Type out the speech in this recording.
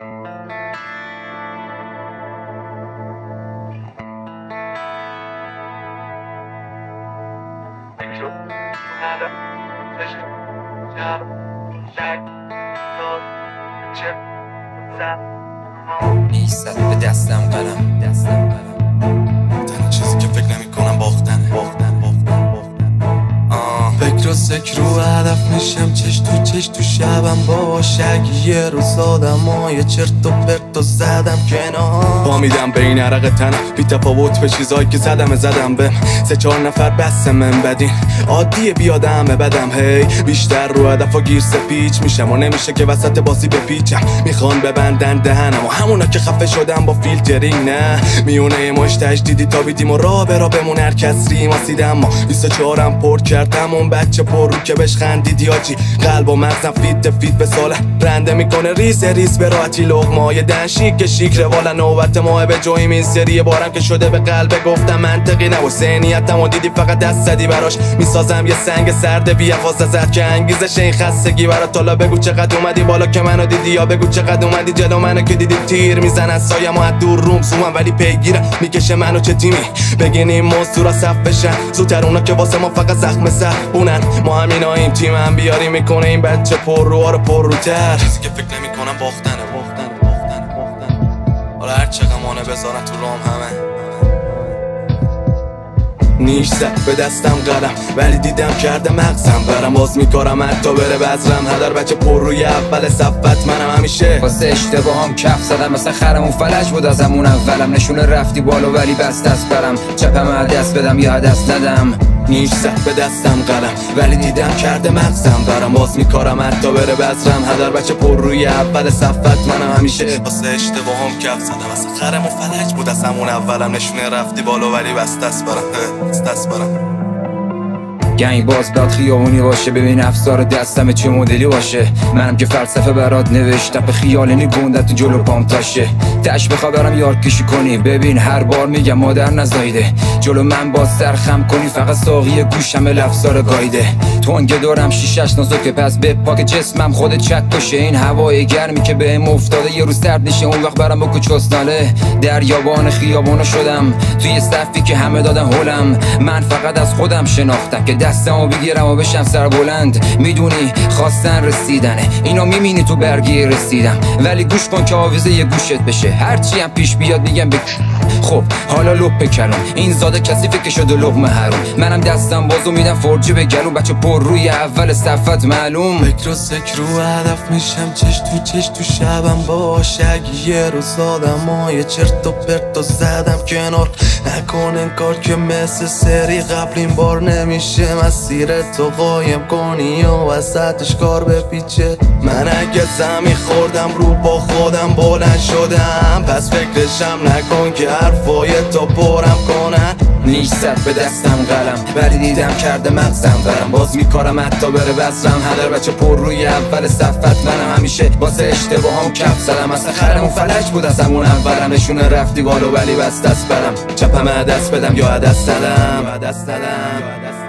نیست به دستم قلم تنها چیزی که فکر نمی کنم باختنه. فکر و سکر رو هدف میشم، چش تو شبم باش. اگه یه روز آدمای چرت و پرت و زدم کنار، پا میدم بین عرق تنم بی تفاوت به چیزایی که زدم بهم. 3-4 نفر بس من بدین عادیه بیادمه بدم. هی بیشتر رو هدفا گیر سپیچ میشم و نمیشه که وسط بازی بپیچم. میخوان ببندن دهنم و همونا که خفه شدم با فیلترینگ. نه میونه مش تجدیدی تا بیدیم و راه برا بمون هر کس ریماسیدم. ما 24م پر کردم اون بچه پر رو که بهش خندیدی آجی. قلب و مغزم فیت به ساله رنده میکنه ریس به راحتی. لقمای دن شیک رواله نوبت ماه به جویم این سری بارم که شده به قلب. گفتم منطقی نباش ذهنیتم و دیدی فقط دست زدی براش. میسازم یه سنگ سرد بی حفاظت که انگیزش این خستگی برات. حالا بگو چقدر اومدی بالا که منو دیدی، یا بگو چقدر اومدی جلو منو که دیدی. تیر میزنن سایم و از دور روم زومم ولی پیگیرم میکشه منو چه تیمی. بگین این موضوع را صف بشن زودتر اونا که واسه ما فقط زخم سربونن. ما همیناییم تیمم بیاری میکنه این بچه پر رو رو پر روتر. چیزی که فکر نمیکنم باختنه. حالا هر چه غمانه بذارن تو رام همه نیش زد به دستم قلم ولی دیدم کرده مغزم برم. باز میکارم حتی بره بذرم. هدر بچه پر روی اول صفت منم همیشه واسه اشتباهم کف زدم مثل خرمون فلج بود از همون اولم. نشونه رفتی بالا ولی بس دست برم. چپم دست بدم یا دست ندم. نیش زد به دستم قلم ولی دیدم کرده مغزم برم. باز میکارم حتی بره بذرم. هدر بچه پر روی اول صفت منم همیشه واسه اشتباهم کف زدم مثل خرمون فلج بود از همون اولم. نشونه رفتی بالا ولی بس دست برم. گنگ باز بد خیابونی باشه ببین افسار دستم چه مدلی باشه. منم که فلسفه برات نوشتم به خیالینی گوندت تو جلو پام تاشه. تش بخوابرم یاد کشی کنی ببین هر بار میگم مادر نزایده. جلو من باز سرخم کنی فقط ساقی گوشم الافسار گایده. تونگه دارم شیشش نازکه پس به پاک جسمم خود چک کشه. این هوای گرمی که بهم افتاده یه روز سرد نشه اون وقت برم با کوچوسناله. در یابان خیابونا شدم توی صفی که همه دادن هولم. من فقط از خودم شناختم که دستمو بگیرم و بشم سربلند. میدونی خواستن رسیدنه اینو میبینی تو برگی رسیدم. ولی گوش کن که آویزه یه گوشت بشه هرچی هم پیش بیاد میگم خب حالا لپ کلام این زاده کثیفه که شده لقمه حروم. منم دستم بازو میدم فرجی به گلوم. بچه پر روی اول صفت معلوم. فکر و سکر رو هدف میشم چش تو شبم باش. اگه یه روز آدمای چرت و پرت و زدم کنار نکن انکار که مثل سری قبل این بار نمیشه. مسیر تو قایم کنی و وسطش کار بپیچه. من اگه زمین خوردم رو با خودم بلند شدم پس فکرشم نکن که حرفای تو پرم کنن. نیش زد به دستم قلم ولی دیدم کرده مغزم برم. باز میکارم حتی بره بذرم. هدر بچه پر روی اول صفت منم همیشه واسه اشتباهم کف زدم مثل خرمون فلج بود از همون اولم. نشونه رفتی بالا ولی بس دست برم. چپم دست بدم یا دست ندم.